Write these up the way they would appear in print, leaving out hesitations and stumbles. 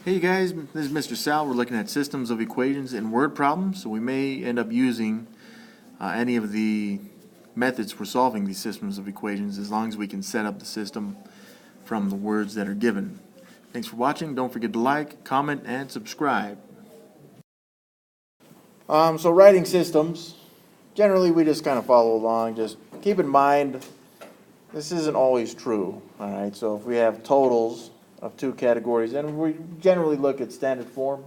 Hey you guys, this is Mr. Sal. We're looking at systems of equations and word problems, so we may end up using any of the methods for solving these systems of equations as long as we can set up the system from the words that are given. Thanks for watching. Don't forget to like, comment, and subscribe. So writing systems, generally we just kind of follow along. Just keep in mind, this isn't always true. Alright, so if we have totals of two categories, and we generally look at standard form.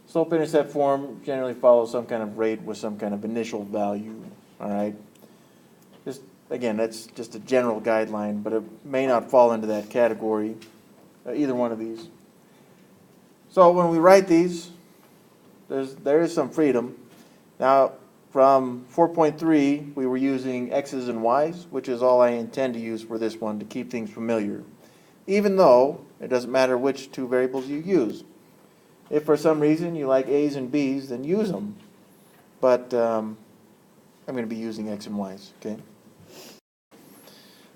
Slope-intercept form generally follows some kind of rate with some kind of initial value. Alright, just again, that's just a general guideline, but it may not fall into that category, either one of these. So when we write these, there is some freedom. Now from 4.3 we were using x's and y's, which is all I intend to use for this one to keep things familiar. Even though it doesn't matter which two variables you use. If for some reason you like a's and b's, then use them. But I'm going to be using x and y's. Okay.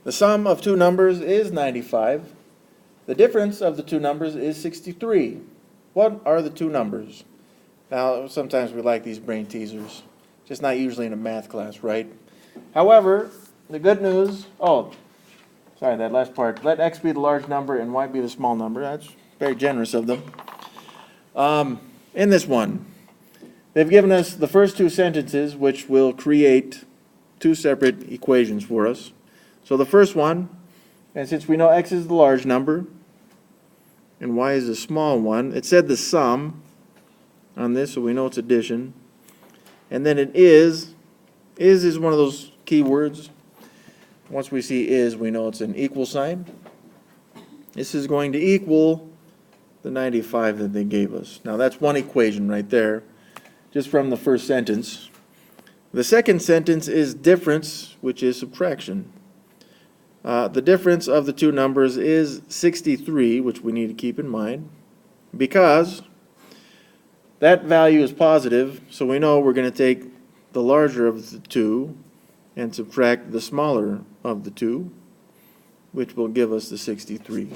The sum of two numbers is 95. The difference of the two numbers is 63. What are the two numbers? Now, sometimes we like these brain teasers. Just not usually in a math class, right? However, the good news, sorry, that last part. Let x be the large number and y be the small number. That's very generous of them. In this one, they've given us the first two sentences, which will create two separate equations for us. So the first one, and since we know x is the large number and y is the small one, it said the sum on this, so we know it's addition. And then it is one of those key words. Once we see is, we know it's an equal sign. This is going to equal the 95 that they gave us. Now that's one equation right there, just from the first sentence. The second sentence is difference, which is subtraction. The difference of the two numbers is 63, which we need to keep in mind, because that value is positive, so we know we're going to take the larger of the two and subtract the smaller of the two, which will give us the 63.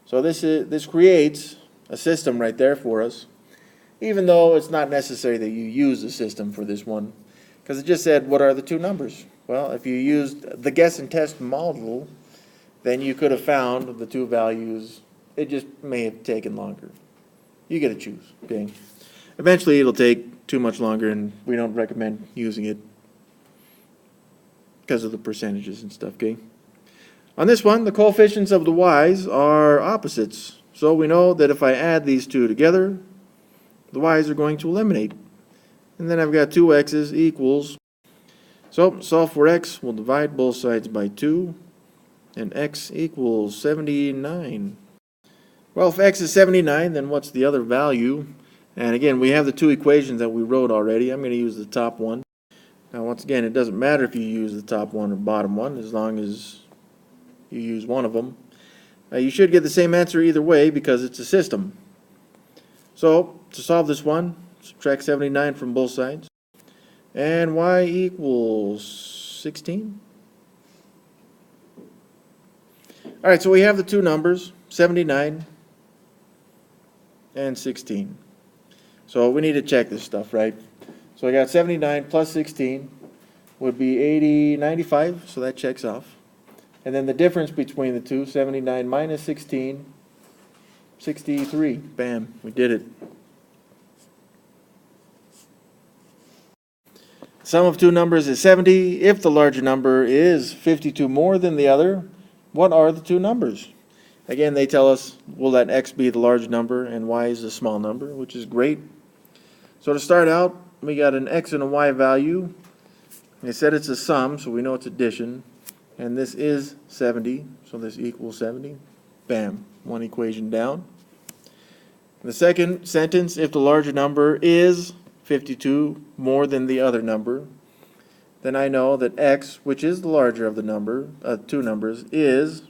So this creates a system right there for us, even though it's not necessary that you use the system for this one, because it just said, what are the two numbers? Well, if you used the guess and test model, then you could have found the two values. It just may have taken longer. You get to choose, okay? Eventually it'll take too much longer, and we don't recommend using it because of the percentages and stuff, okay? On this one, the coefficients of the y's are opposites. So we know that if I add these two together, the y's are going to eliminate. And then I've got two x's equals. So solve for x, we'll divide both sides by 2, and x equals 79. Well, if x is 79, then what's the other value? And again, we have the two equations that we wrote already. I'm going to use the top one. Now, once again, it doesn't matter if you use the top one or bottom one, as long as you use one of them. You should get the same answer either way because it's a system. So, to solve this one, subtract 79 from both sides. And y equals 16. Alright, so we have the two numbers, 79 and 16. So we need to check this stuff, right? So I got 79 plus 16 would be 95, so that checks off. And then the difference between the two, 79 minus 16, 63. Bam, we did it. Sum of two numbers is 70. If the larger number is 52 more than the other, what are the two numbers? Again, they tell us, will that x be the large number and y is the small number, which is great. So to start out, we got an x and a y value. They said it's a sum, so we know it's addition. And this is 70, so this equals 70. Bam, one equation down. The second sentence, if the larger number is 52 more than the other number, then I know that x, which is the larger of the two numbers, is,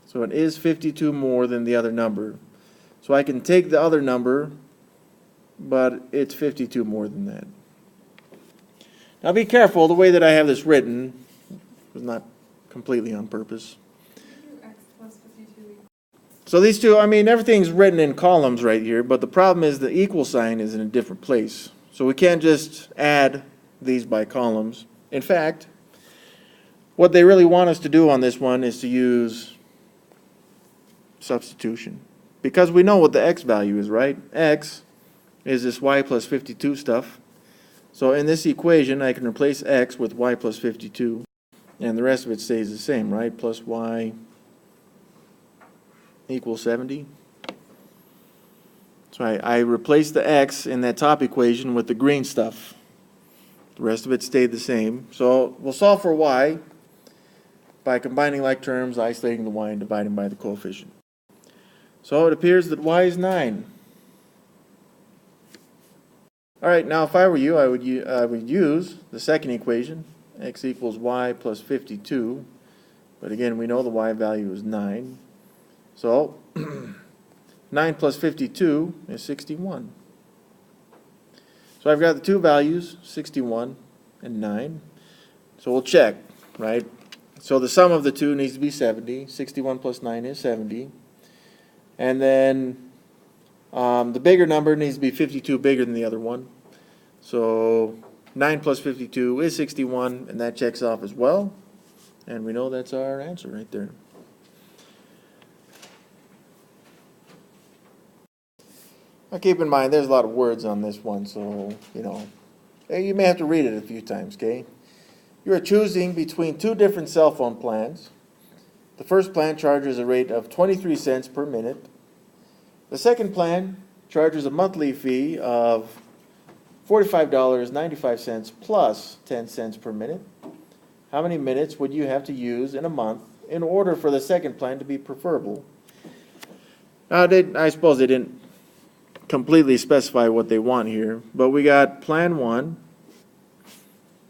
so it is 52 more than the other number. So I can take the other number, but it's 52 more than that. Now be careful, the way that I have this written was not completely on purpose. X plus 52 equals So these two, I mean, everything's written in columns right here, but the problem is the equal sign is in a different place. So we can't just add these by columns. In fact, what they really want us to do on this one is to use substitution. Because we know what the x value is, right? X is this y plus 52 stuff. So in this equation, I can replace x with y plus 52. And the rest of it stays the same, right? Plus y equals 70. So I replaced the x in that top equation with the green stuff. The rest of it stayed the same. So we'll solve for y by combining like terms, isolating the y, and dividing by the coefficient. So it appears that y is 9. All right, now if I were you, I would use the second equation, x equals y plus 52. But again, we know the y value is 9. So 9 plus 52 is 61. So I've got the two values, 61 and 9. So we'll check, right? So the sum of the two needs to be 70. 61 plus 9 is 70. And then the bigger number needs to be 52 bigger than the other one. So 9 plus 52 is 61, and that checks off as well. And we know that's our answer right there. Now keep in mind, there's a lot of words on this one, so, you may have to read it a few times, okay? You are choosing between two different cell phone plans. The first plan charges a rate of 23 cents per minute. The second plan charges a monthly fee of $45.95 plus 10 cents per minute. How many minutes would you have to use in a month in order for the second plan to be preferable? Now, I suppose they didn't completely specify what they want here, but we got plan 1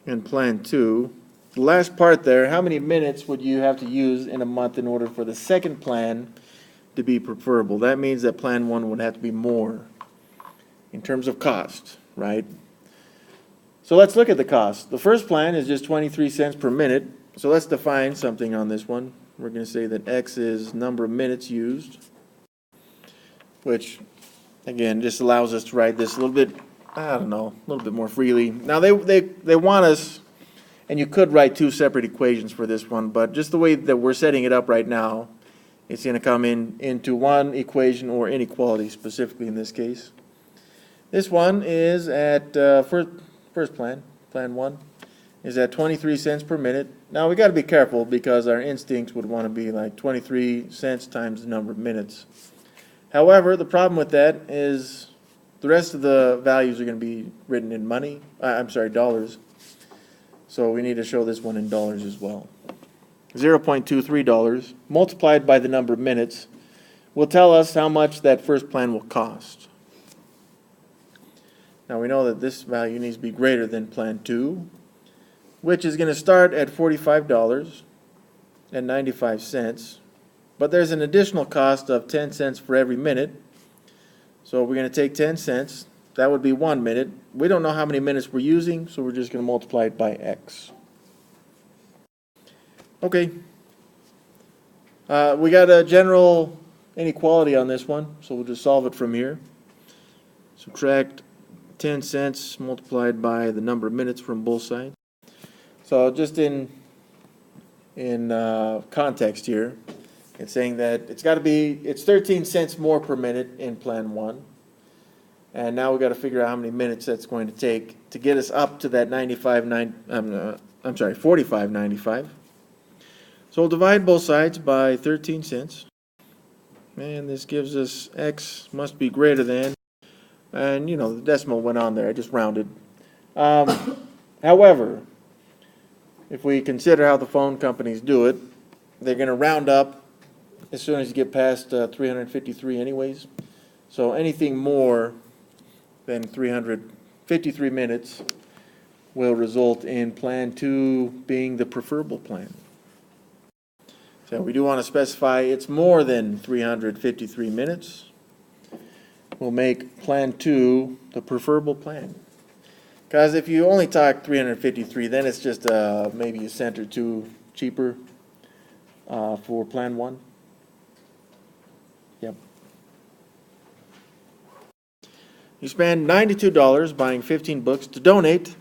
and plan 2. The last part there, how many minutes would you have to use in a month in order for the second plan to be preferable? That means that plan 1 would have to be more in terms of cost, right? So let's look at the cost. The first plan is just 23 cents per minute. So let's define something on this one. We're going to say that x is number of minutes used, which again just allows us to write this a little bit, a little bit more freely. Now they want us, and you could write two separate equations for this one, but just the way that we're setting it up right now, it's going to come into one equation or inequality specifically in this case. This one is at first plan 1, is at 23 cents per minute. Now we got to be careful because our instincts would want to be like 23 cents times the number of minutes. However, the problem with that is the rest of the values are going to be written in dollars. So we need to show this one in dollars as well. $0.23 multiplied by the number of minutes will tell us how much that first plan will cost. Now we know that this value needs to be greater than plan 2, which is going to start at $45.95. But there's an additional cost of 10 cents for every minute. So we're going to take 10 cents. That would be 1 minute. We don't know how many minutes we're using, so we're just going to multiply it by x. Okay. We got a general inequality on this one, so we'll just solve it from here. Subtract 10 cents multiplied by the number of minutes from both sides. So just in context here, it's saying that it's 13 cents more per minute in plan 1. And now we've got to figure out how many minutes that's going to take to get us up to that $45.95. So we'll divide both sides by 13 cents. And this gives us x must be greater than, and the decimal went on there, I just rounded. However, if we consider how the phone companies do it, they're going to round up as soon as you get past 353 anyways. So anything more than 353 minutes will result in plan 2 being the preferable plan. So we do want to specify it's more than 353 minutes. We'll make plan 2 the preferable plan. Because if you only talk 353, then it's just maybe a cent or two cheaper for plan 1. You spend $92 buying 15 books to donate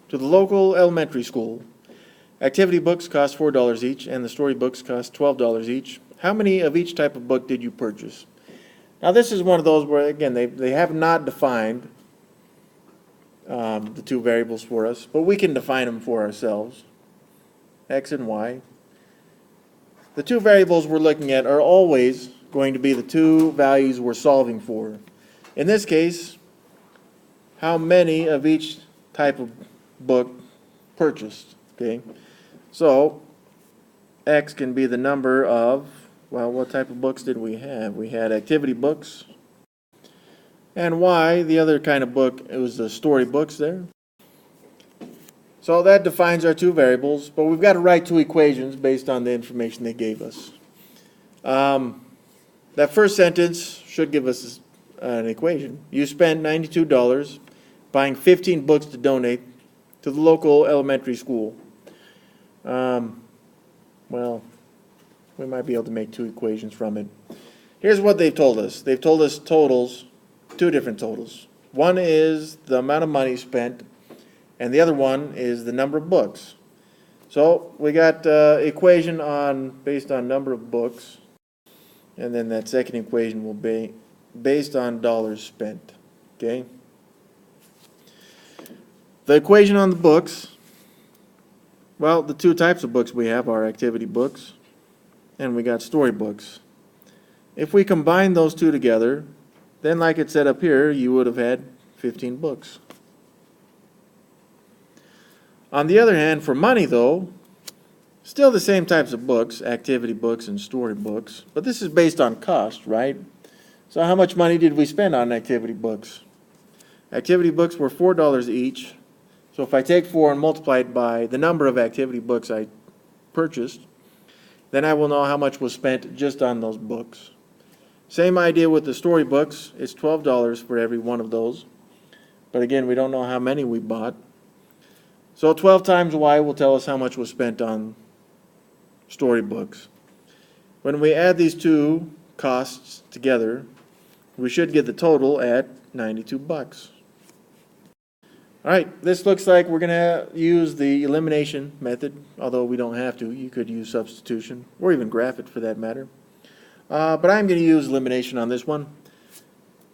to the local elementary school. Activity books cost $4 each, and the story books cost $12 each. How many of each type of book did you purchase? Now, this is one of those where, again, they have not defined the two variables for us, but we can define them for ourselves, x and y. The two variables we're looking at are always going to be the two values we're solving for. In this case, how many of each type of book purchased, okay? So, x can be the number of, well, what type of books did we have? We had activity books. And y, the other kind of book, it was the story books there. So that defines our two variables, but we've got to write two equations based on the information they gave us. That first sentence should give us an equation. You spent $92 buying 15 books to donate to the local elementary school. Well, we might be able to make two equations from it. Here's what they've told us. They've told us totals, two different totals. One is the amount of money spent, and the other one is the number of books. So we got equation based on number of books, and then that second equation will be based on dollars spent. Okay? The equation on the books, well, the two types of books we have are activity books, and we got story books. If we combine those two together, then like it said up here, you would have had 15 books. On the other hand, for money though, still the same types of books, activity books and story books, but this is based on cost, right? So how much money did we spend on activity books? Activity books were $4 each. So if I take 4 and multiply it by the number of activity books I purchased, then I will know how much was spent just on those books. Same idea with the story books. It's $12 for every one of those. But again, we don't know how many we bought. So 12 times y will tell us how much was spent on story books. When we add these two costs together, we should get the total at 92 bucks. All right, this looks like we're going to use the elimination method, although we don't have to. You could use substitution, or even graph it for that matter. But I'm going to use elimination on this one.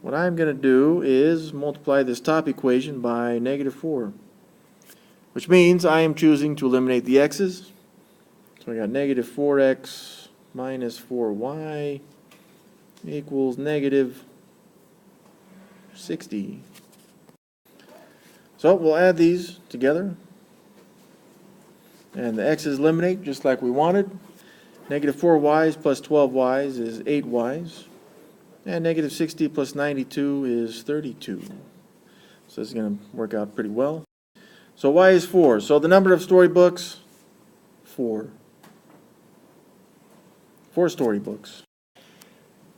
What I'm going to do is multiply this top equation by -4, which means I am choosing to eliminate the x's. So I got -4x minus 4y equals -60. So we'll add these together, and the x's eliminate just like we wanted. -4y's plus 12y's is 8y's, and -60 plus 92 is 32. So this is going to work out pretty well. So y is 4. So the number of storybooks, 4. 4 storybooks.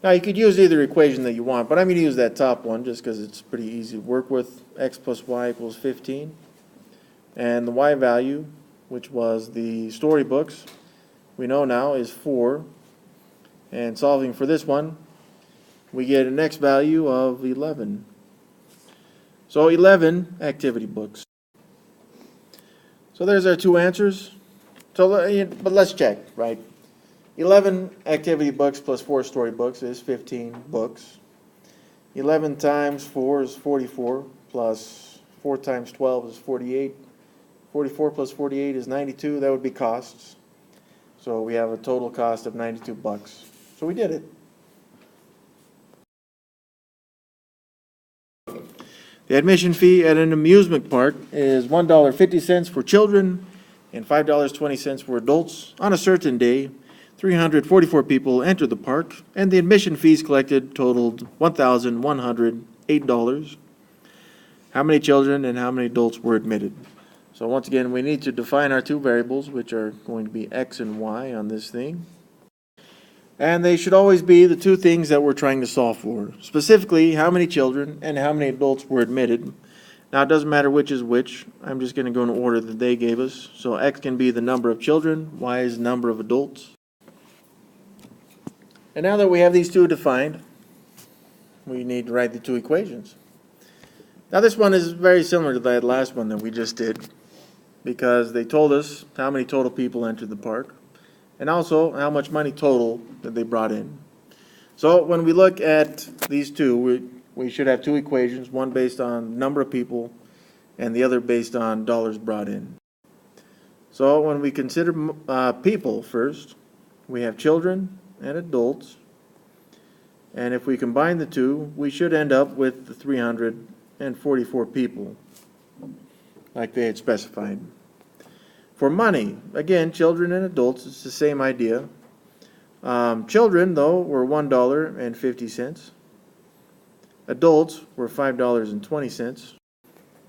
Now you could use either equation that you want, but I'm going to use that top one just because it's pretty easy to work with. X plus y equals 15. And the y value, which was the storybooks, we know now is 4. And solving for this one, we get an x value of 11. So 11 activity books. So there's our two answers. So, but let's check, right? 11 activity books plus 4 story books is 15 books. 11 times 4 is 44, plus 4 times 12 is 48. 44 plus 48 is 92. That would be costs. So we have a total cost of 92 bucks. So we did it. The admission fee at an amusement park is $1.50 for children and $5.20 for adults. On a certain day, 344 people entered the park, and the admission fees collected totaled $1,108. How many children and how many adults were admitted? So once again, we need to define our two variables, which are going to be x and y on this thing. And they should always be the two things that we're trying to solve for. Specifically, how many children and how many adults were admitted. Now, it doesn't matter which is which. I'm just going to go in order that they gave us. So x can be the number of children, y is the number of adults. And now that we have these two defined, we need to write the two equations. Now this one is very similar to that last one that we just did, because they told us how many total people entered the park, and also how much money total that they brought in. So when we look at these two, we should have two equations, one based on number of people and the other based on dollars brought in. So when we consider people first, we have children and adults, and if we combine the two, we should end up with the 344 people, like they had specified. For money, again, children and adults, it's the same idea. Children, though, were $1.50. Adults were $5.20.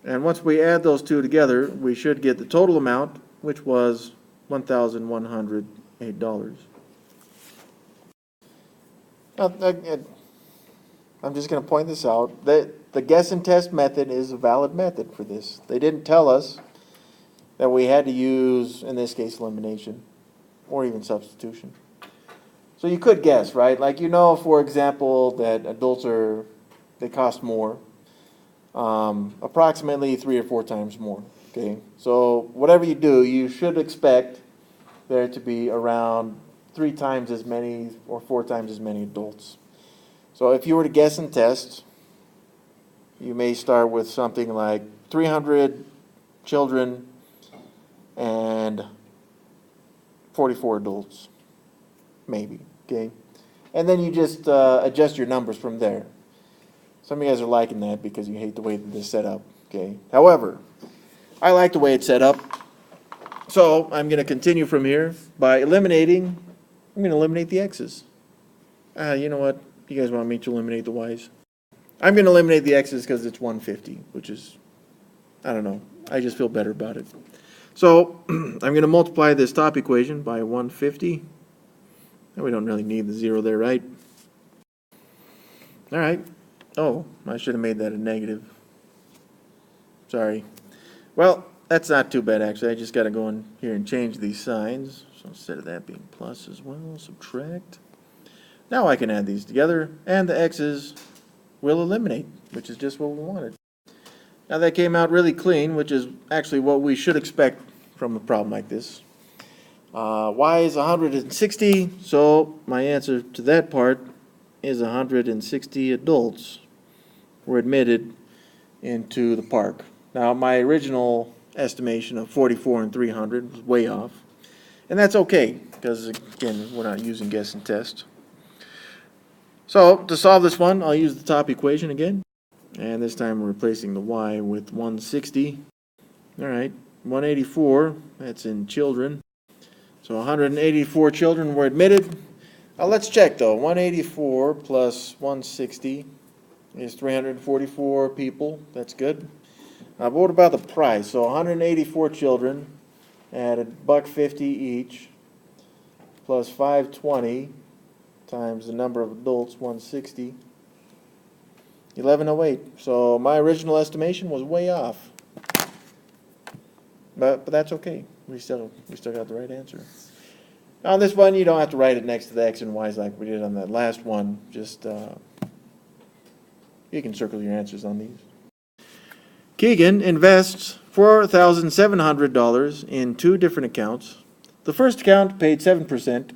And once we add those two together, we should get the total amount, which was $1,108. I'm just going to point this out. The guess and test method is a valid method for this. They didn't tell us that we had to use, in this case, elimination or even substitution. So you could guess, right? Like, you know, for example, that adults they cost more, approximately 3 or 4 times more. Okay, so whatever you do, you should expect there to be around 3 times as many or 4 times as many adults. So if you were to guess and test, you may start with something like 300 children and 44 adults, maybe, okay? And then you just adjust your numbers from there. Some of you guys are liking that because you hate the way that this is set up, okay? However, I like the way it's set up, so I'm going to continue from here by eliminating. I'm going to eliminate the x's. You know what? You guys want me to eliminate the y's? I'm going to eliminate the x's because it's 150, which is, I don't know, I just feel better about it. So I'm going to multiply this top equation by 150. And we don't really need the 0 there, right? All right. Oh, I should have made that a negative. Sorry. Well, that's not too bad, actually. I just got to go in here and change these signs. So instead of that being plus as well, subtract. Now I can add these together, and the x's will eliminate, which is just what we wanted. Now that came out really clean, which is actually what we should expect from a problem like this. Y is 160, so my answer to that part is 160 adults were admitted into the park. Now my original estimation of 44 and 300 was way off, and that's okay, because again, we're not using guess and test. So to solve this one, I'll use the top equation again. And this time we're replacing the y with 160. All right, 184, that's in children. So 184 children were admitted. Now let's check though. 184 plus 160 is 344 people. That's good. But what about the price? So 184 children at $1.50 each plus 520 times the number of adults, 160. 1108. So my original estimation was way off. But that's okay. We still got the right answer. Now on this one, you don't have to write it next to the x and y's like we did on that last one. Just you can circle your answers on these. Keegan invests $4,700 in 2 different accounts. The first account paid 7%.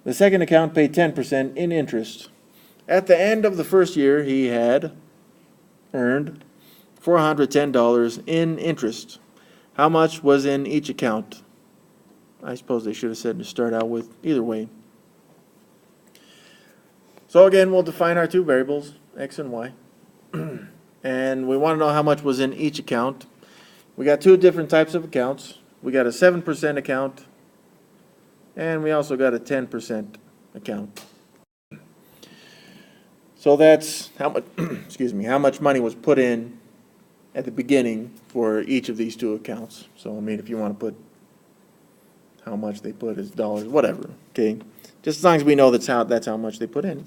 The second account paid 10% in interest. At the end of the first year, he had earned $410 in interest. How much was in each account? I suppose they should have said to start out with. Either way. So again, we'll define our 2 variables, x and y. And we want to know how much was in each account. We got 2 different types of accounts. We got a 7% account, and we also got a 10% account. So that's how much, how much money was put in at the beginning for each of these 2 accounts. So I mean, if you want to put how much they put as dollars, whatever, okay? Just as long as we know that's how much they put in.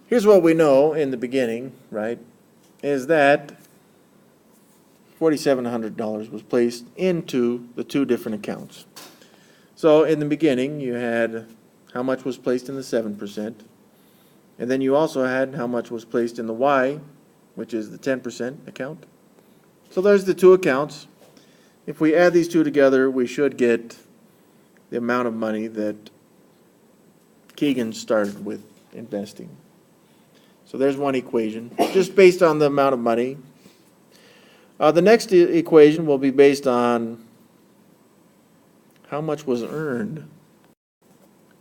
Here's what we know in the beginning, right, is that $4,700 was placed into the 2 different accounts. So in the beginning, you had how much was placed in the 7%, and then you also had how much was placed in the Y which is the 10% account. So there's the two accounts. If we add these two together, we should get the amount of money that Keegan started with investing. So there's one equation, just based on the amount of money. The next equation will be based on how much was earned.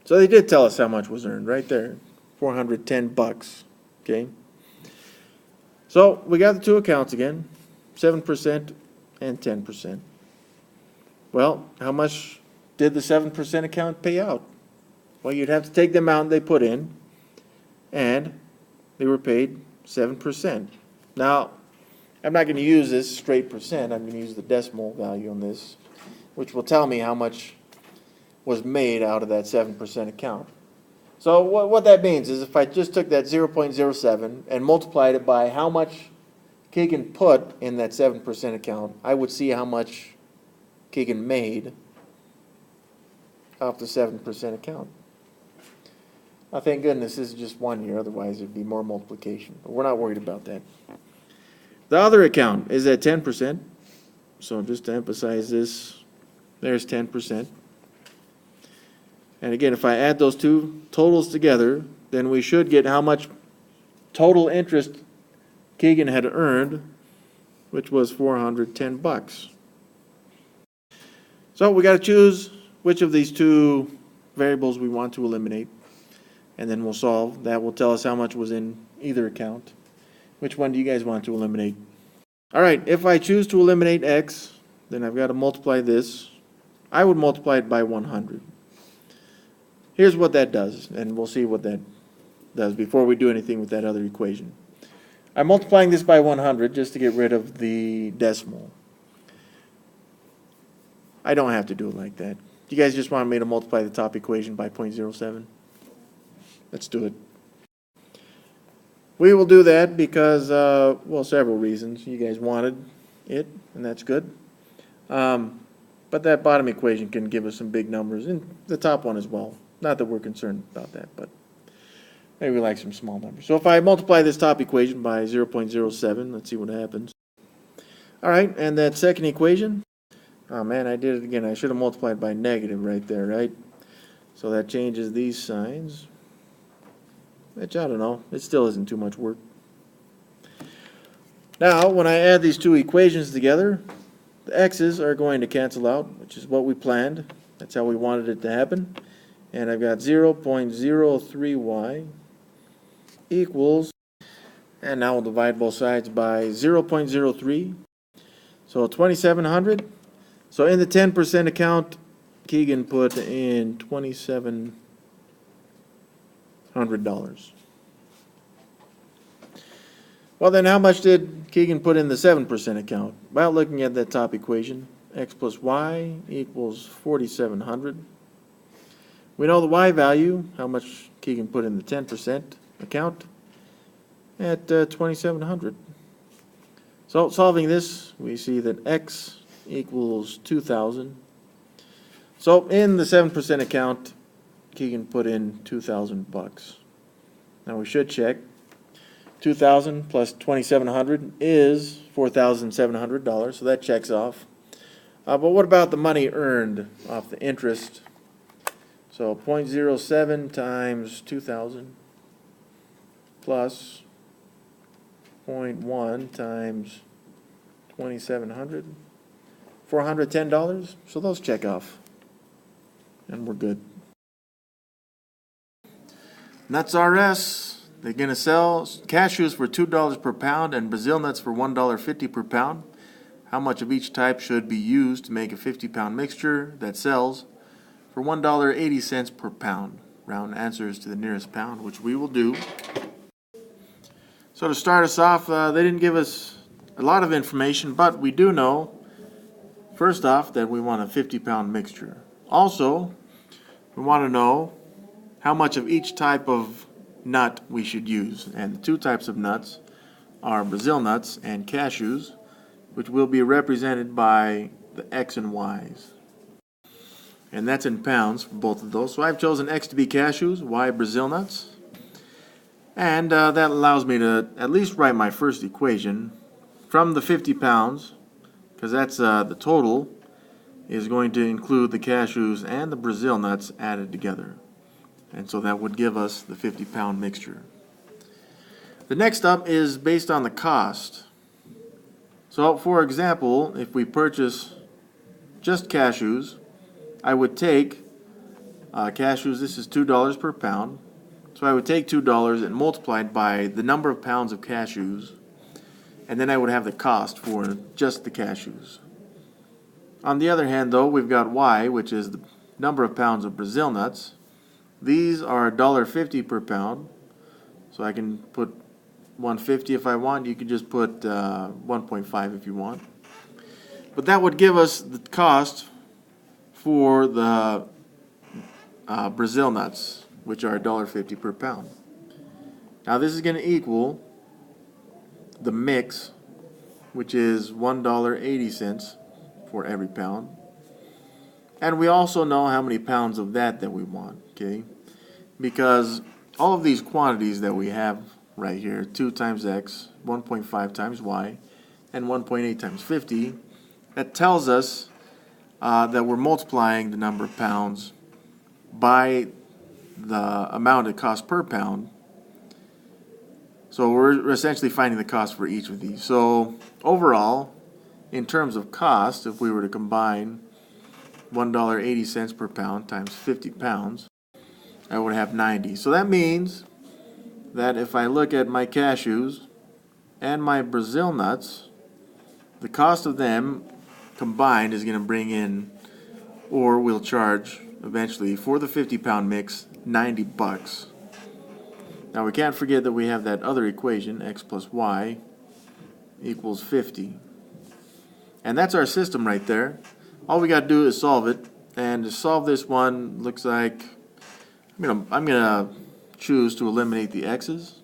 So they did tell us how much was earned right there, $410, okay? So we got the two accounts again, 7% and 10%. Well, how much did the 7% account pay out? Well, you'd have to take the amount they put in, and they were paid 7%. Now, I'm not going to use this straight percent. I'm going to use the decimal value on this, which will tell me how much was made out of that 7% account. So what that means is if I just took that 0.07 and multiplied it by how much Keegan put in that 7% account, I would see how much Keegan made off the 7% account. Now, thank goodness this is just 1 year, otherwise there'd be more multiplication, but we're not worried about that. The other account is at 10%, so just to emphasize this, there's 10%. And again, if I add those two totals together, then we should get how much total interest Keegan had earned, which was $410. So we got to choose which of these two variables we want to eliminate, and then we'll solve. That will tell us how much was in either account. Which one do you guys want to eliminate? All right, if I choose to eliminate x, then I've got to multiply this. I would multiply it by 100. Here's what that does, and we'll see what that does before we do anything with that other equation. I'm multiplying this by 100 just to get rid of the decimal. I don't have to do it like that. Do you guys just want me to multiply the top equation by 0.07? Let's do it. We will do that because, well, several reasons. You guys wanted it, and that's good. But that bottom equation can give us some big numbers, and the top one as well. Not that we're concerned about that, but maybe we like some small numbers. So if I multiply this top equation by 0.07, let's see what happens. All right, and that second equation, oh man, I did it again. I should have multiplied by negative right there, right? So that changes these signs, which I don't know. It still isn't too much work. Now, when I add these two equations together, the x's are going to cancel out, which is what we planned. That's how we wanted it to happen. And I've got 0.03y equals, and now we'll divide both sides by 0.03. So 2,700. So in the 10% account, Keegan put in $2,700. Well, then how much did Keegan put in the 7% account? Well, looking at that top equation, x plus y equals 4,700. We know the y value, how much Keegan put in the 10% account, at 2,700. So solving this, we see that x equals 2,000. So in the 7% account, Keegan put in $2,000. Now we should check. 2,000 plus 2,700 is $4,700, so that checks off. But what about the money earned off the interest? So 0.07 times 2,000 plus 0.1 times 2,700, $410. So those check off, and we're good. Nutz-R-Us, they're going to sell cashews for $2 per pound and Brazil nuts for $1.50 per pound. How much of each type should be used to make a 50-pound mixture that sells for $1.80 per pound? Round answers to the nearest pound, which we will do. So to start us off, they didn't give us a lot of information, but we do know, first off, that we want a 50-pound mixture. Also, we want to know how much of each type of nut we should use. And the two types of nuts are Brazil nuts and cashews, which will be represented by the X and Y's. And that's in pounds for both of those. So I've chosen X to be cashews, Y Brazil nuts. And that allows me to at least write my first equation from the 50 pounds, because that's the total, is going to include the cashews and the Brazil nuts added together. And so that would give us the 50-pound mixture. The next up is based on the cost. So for example, if we purchase just cashews, I would take cashews, this is $2 per pound. So I would take $2 and multiply it by the number of pounds of cashews, and then I would have the cost for just the cashews. On the other hand, though, we've got Y, which is the number of pounds of Brazil nuts. These are $1.50 per pound, so I can put 150 if I want. You can just put 1.5 if you want. But that would give us the cost for the Brazil nuts, which are $1.50 per pound. Now this is going to equal the mix, which is $1.80 for every pound. And we also know how many pounds of that we want, okay? Because all of these quantities that we have right here, 2 times x, 1.5 times y, and 1.8 times 50, that tells us that we're multiplying the number of pounds by the amount it costs per pound. So we're essentially finding the cost for each of these. So overall, in terms of cost, if we were to combine $1.80 per pound times 50 pounds, I would have 90. So that means that if I look at my cashews and my Brazil nuts, the cost of them combined is going to bring in, or will charge eventually for the 50-pound mix, $90. Now we can't forget that we have that other equation, x plus y equals 50. And that's our system right there. All we got to do is solve it. And to solve this one, looks like I'm gonna choose to eliminate the x's.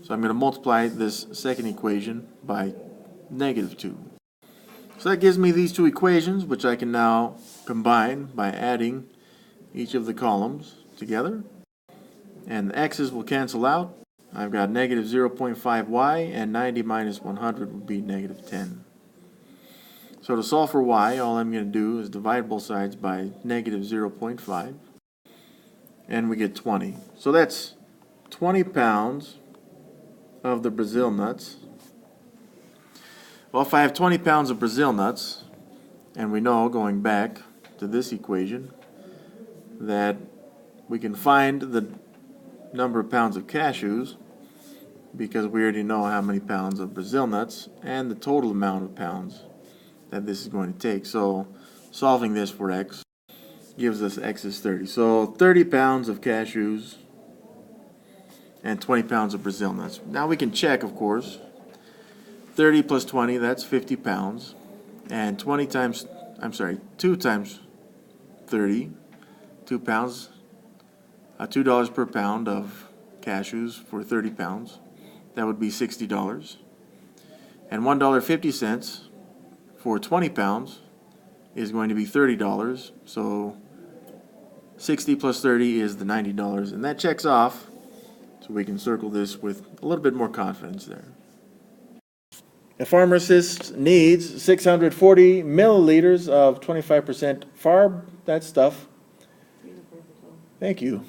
So I'm going to multiply this second equation by -2. So that gives me these two equations, which I can now combine by adding each of the columns together. And the x's will cancel out. I've got -0.5y, and 90 minus 100 would be -10. So to solve for y, all I'm going to do is divide both sides by -0.5, and we get 20. So that's 20 pounds of the Brazil nuts. Well, if I have 20 pounds of Brazil nuts, and we know, going back to this equation, that we can find the number of pounds of cashews because we already know how many pounds of Brazil nuts and the total amount of pounds that this is going to take. So solving this for x gives us x is 30. So 30 pounds of cashews and 20 pounds of Brazil nuts. Now we can check, of course. 30 plus 20, that's 50 pounds. And 2 times 30, 2 pounds, $2 per pound of cashews for 30 pounds. That would be $60. And $1.50 for 20 pounds is going to be $30. So 60 plus 30 is the $90. And that checks off. So we can circle this with a little bit more confidence there. A pharmacist needs 640 milliliters of 25% pharb, that stuff. Thank you.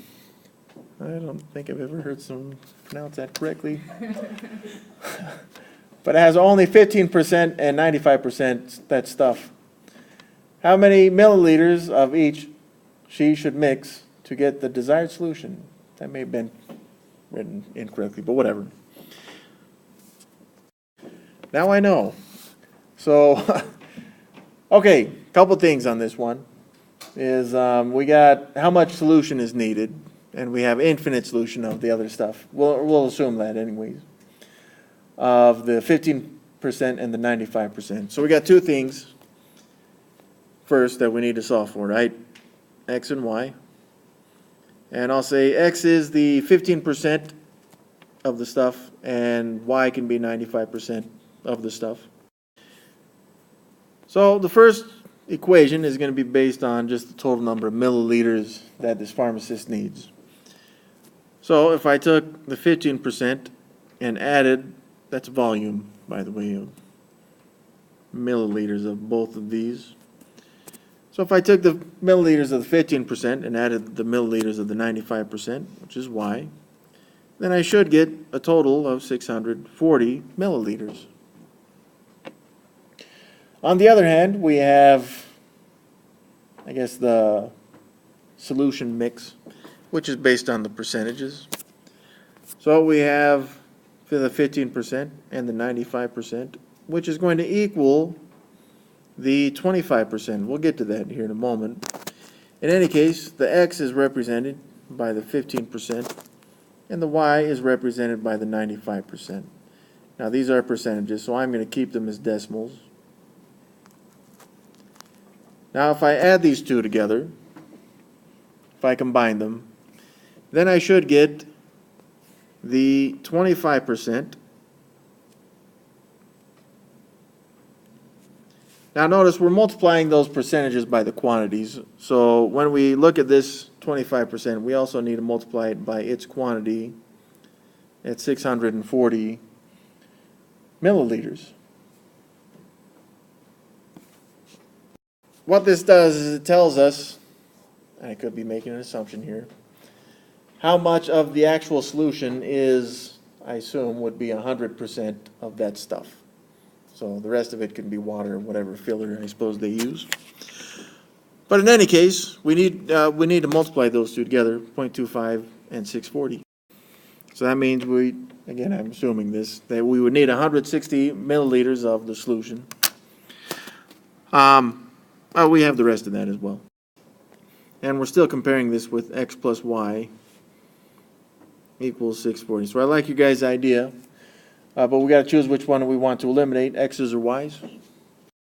I don't think I've ever heard someone pronounce that correctly. But it has only 15% and 95% that stuff. How many milliliters of each she should mix to get the desired solution? That may have been written incorrectly, but whatever. Now I know. So, okay, couple things on this one. Is we got how much solution is needed, and we have infinite solution of the other stuff. We'll assume that anyways. Of the 15% and the 95%. So we got two things first that we need to solve for, right? X and Y. And I'll say X is the 15% of the stuff, and Y can be 95% of the stuff. So the first equation is going to be based on just the total number of milliliters that this pharmacist needs. So if I took the 15% and added, that's volume, by the way, of milliliters of both of these. So if I took the milliliters of the 15% and added the milliliters of the 95%, which is Y, then I should get a total of 640 milliliters. On the other hand, we have, I guess, the solution mix, which is based on the percentages. So we have for the 15% and the 95%, which is going to equal the 25%. We'll get to that here in a moment. In any case, the X is represented by the 15%, and the Y is represented by the 95%. Now these are percentages, so I'm going to keep them as decimals. Now if I add these two together, if I combine them, then I should get the 25%. Now notice we're multiplying those percentages by the quantities. So when we look at this 25%, we also need to multiply it by its quantity at 640 milliliters. What this does is it tells us, and I could be making an assumption here, how much of the actual solution is, I assume, would be 100% of that stuff. So the rest of it can be water or whatever filler I suppose they use. But in any case, we need to multiply those two together, 0.25 and 640. So that means we, again, I'm assuming this, that we would need 160 milliliters of the solution. We have the rest of that as well. And we're still comparing this with X plus Y equals 640. So I like you guys' idea, but we got to choose which one we want to eliminate, X's or Y's. So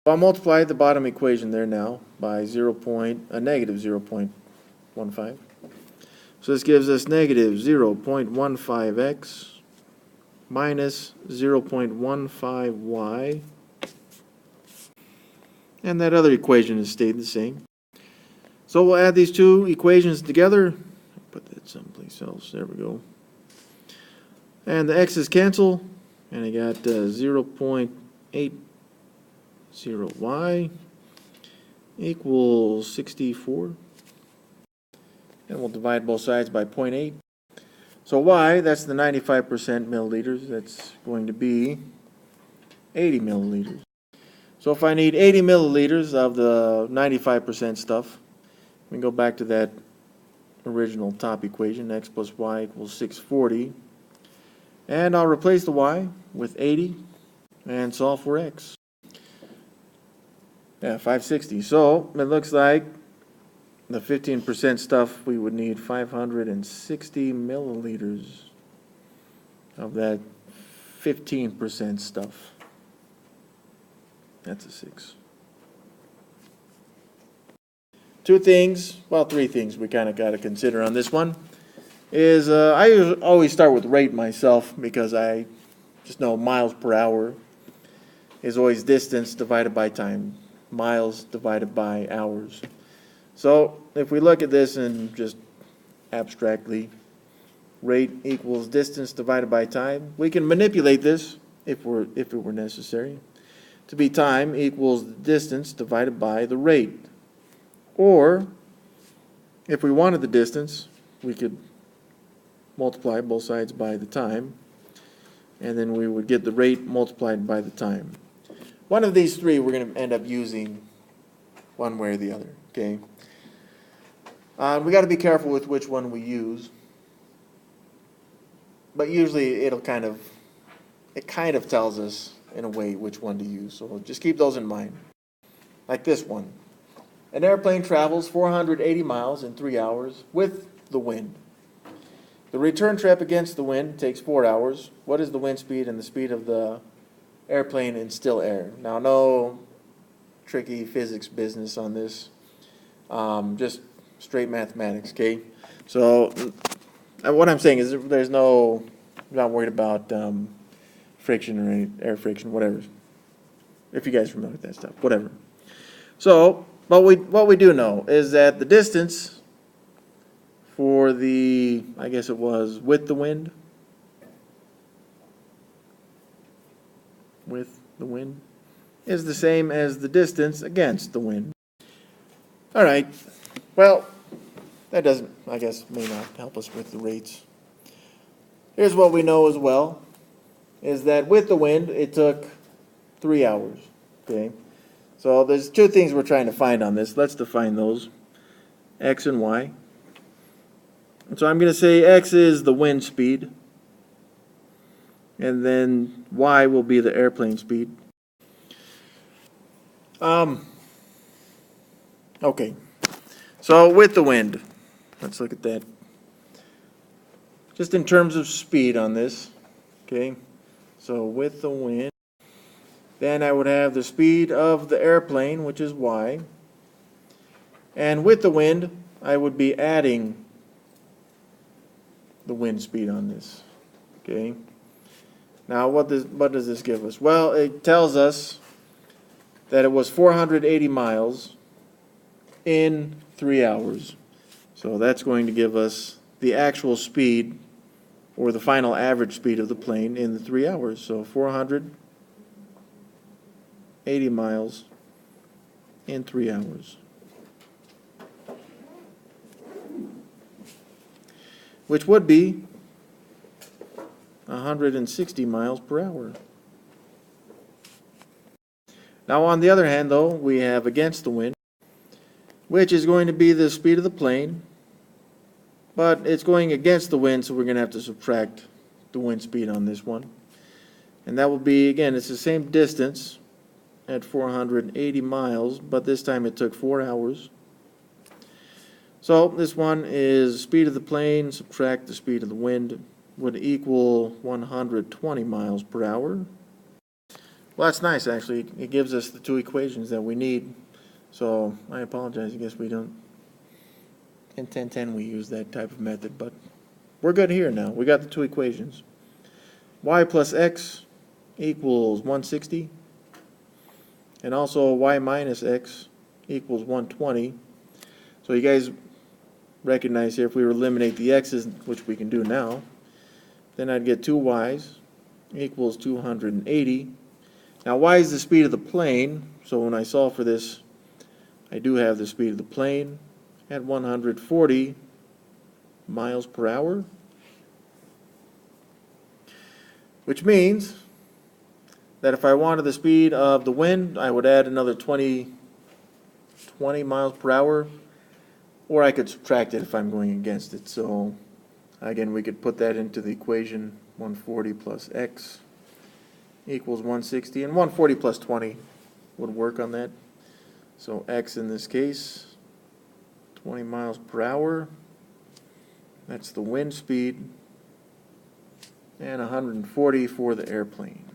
I'll multiply the bottom equation there now by negative 0.15. So this gives us negative 0.15x minus 0.15y. And that other equation has stayed the same. So we'll add these two equations together. Put that someplace else. There we go. And the x's cancel. And I got 0.80y equals 64. And we'll divide both sides by 0.8. So y, that's the 95% milliliters. That's going to be 80 milliliters. So if I need 80 milliliters of the 95% stuff, we can go back to that original top equation, x plus y equals 640. And I'll replace the y with 80 and solve for x. Yeah, 560. So it looks like the 15% stuff, we would need 560 milliliters of that 15% stuff. That's a 6. Three things we kind of got to consider on this one is I always start with rate myself because I just know miles per hour is always distance divided by time, miles divided by hours. So if we look at this and just abstractly, rate equals distance divided by time, we can manipulate this if it were necessary to be time equals the distance divided by the rate. Or, if we wanted the distance, we could multiply both sides by the time, and then we would get the rate multiplied by the time. One of these three we're going to end up using one way or the other, okay? We got to be careful with which one we use, but usually it kind of tells us in a way which one to use, so just keep those in mind. Like this one. An airplane travels 480 miles in 3 hours with the wind. The return trip against the wind takes 4 hours. What is the wind speed and the speed of the airplane in still air? Now, no tricky physics business on this. Just straight mathematics, okay? So, what I'm saying is I'm not worried about friction or any air friction, whatever. If you guys remember that stuff, whatever. So, what we do know is that the distance for the, I guess it was with the wind. With the wind is the same as the distance against the wind. All right, well, that doesn't, I guess, may not help us with the rates. Here's what we know as well, is that with the wind, it took 3 hours, okay? So there's two things we're trying to find on this. Let's define those, x and y. And so I'm going to say x is the wind speed, and then y will be the airplane speed. Okay, so with the wind, let's look at that. Just in terms of speed on this, okay, so with the wind, then I would have the speed of the airplane, which is y, and with the wind, I would be adding the wind speed on this, okay. Now, what does this give us? Well, it tells us that it was 480 miles in 3 hours. So that's going to give us the actual speed, or the final average speed of the plane in the 3 hours. So 480 miles in 3 hours. Which would be 160 miles per hour. Now, on the other hand, though, we have against the wind, which is going to be the speed of the plane, but it's going against the wind, so we're going to have to subtract the wind speed on this one. And that will be, again, it's the same distance at 480 miles, but this time it took 4 hours. So this one is speed of the plane, subtract the speed of the wind, would equal 120 miles per hour. Well, that's nice, actually. It gives us the two equations that we need. So I apologize, I guess we don't, in 1010 we use that type of method, but we're good here now. We got the two equations. Y plus x equals 160, and also y minus x equals 120. So you guys recognize here, if we eliminate the x's, which we can do now, then I'd get 2 y's equals 280. Now y is the speed of the plane, so when I solve for this, I do have the speed of the plane at 140 miles per hour, which means that if I wanted the speed of the wind, I would add another 20 miles per hour, or I could subtract it if I'm going against it. So again, we could put that into the equation, 140 plus x equals 160, and 140 plus 20 would work on that. So x in this case, 20 miles per hour, that's the wind speed, and 140 for the airplane.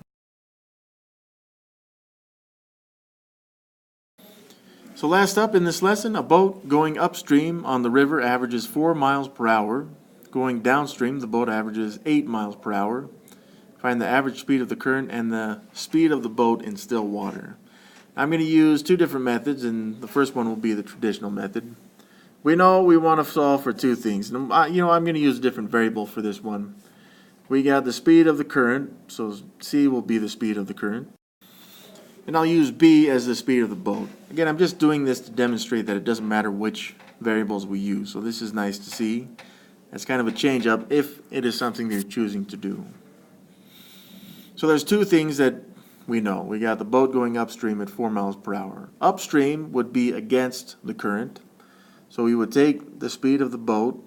So last up in this lesson, a boat going upstream on the river averages 4 miles per hour. Going downstream, the boat averages 8 miles per hour. Find the average speed of the current and the speed of the boat in still water. I'm going to use two different methods, and the first one will be the traditional method. We know we want to solve for two things. I'm going to use a different variable for this one. We got the speed of the current, so C will be the speed of the current. And I'll use B as the speed of the boat. Again, I'm just doing this to demonstrate that it doesn't matter which variables we use. So this is nice to see. That's kind of a change up if it is something you're choosing to do. So there's two things that we know. We got the boat going upstream at 4 miles per hour. Upstream would be against the current. So we would take the speed of the boat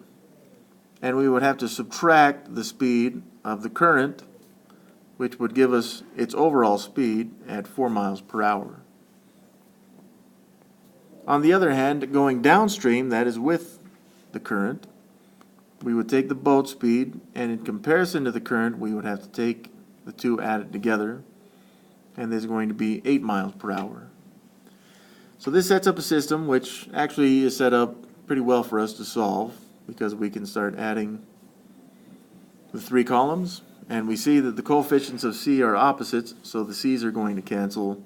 and we would have to subtract the speed of the current, which would give us its overall speed at 4 miles per hour. On the other hand, going downstream, that is with the current, we would take the boat speed, and in comparison to the current, we would have to take the two added together, and there's going to be 8 miles per hour. So this sets up a system which actually is set up pretty well for us to solve, because we can start adding the 3 columns, and we see that the coefficients of C are opposites, so the C's are going to cancel.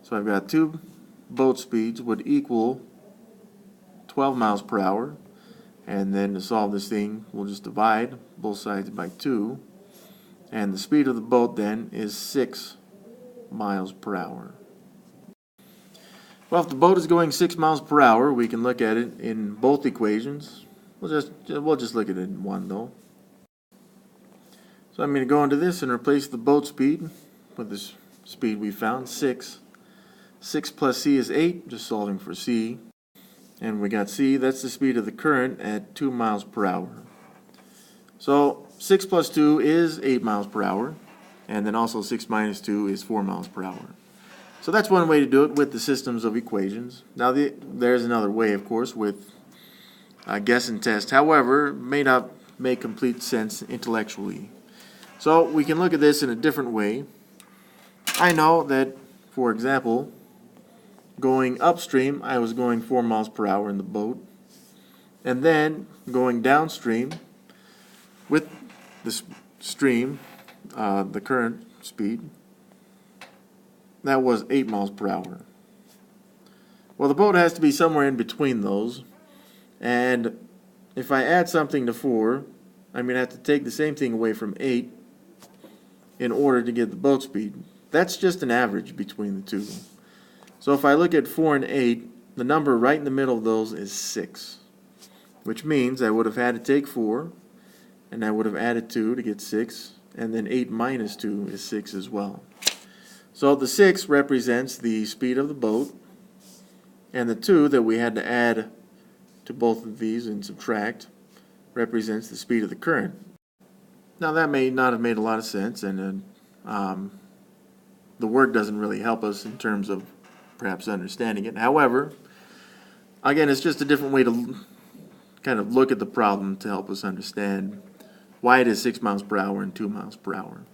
So I've got 2 boat speeds would equal 12 miles per hour, And then to solve this thing, we'll just divide both sides by 2. And the speed of the boat then is 6 miles per hour. Well, if the boat is going 6 miles per hour, we can look at it in both equations. We'll just look at it in one though. So I'm going to go into this and replace the boat speed with this speed we found, 6. 6 plus c is 8, just solving for c. And we got c, that's the speed of the current at 2 miles per hour. So 6 plus 2 is 8 miles per hour. And then also 6 minus 2 is 4 miles per hour. So that's one way to do it with the systems of equations. Now there's another way, of course, with guess and test. However, it may not make complete sense intellectually. So we can look at this in a different way. I know that, for example, going upstream, I was going 4 miles per hour in the boat. And then going downstream with the stream, the current speed, that was 8 miles per hour. Well, the boat has to be somewhere in between those. And if I add something to 4, I'm going to have to take the same thing away from 8 in order to get the boat speed. That's just an average between the two. So if I look at 4 and 8, the number right in the middle of those is 6. Which means I would have had to take 4, and I would have added 2 to get 6, and then 8 minus 2 is 6 as well. So the 6 represents the speed of the boat, and the 2 that we had to add to both of these and subtract represents the speed of the current. Now that may not have made a lot of sense, and the word doesn't really help us in terms of perhaps understanding it. However, again, it's just a different way to kind of look at the problem to help us understand why it is 6 miles per hour and 2 miles per hour.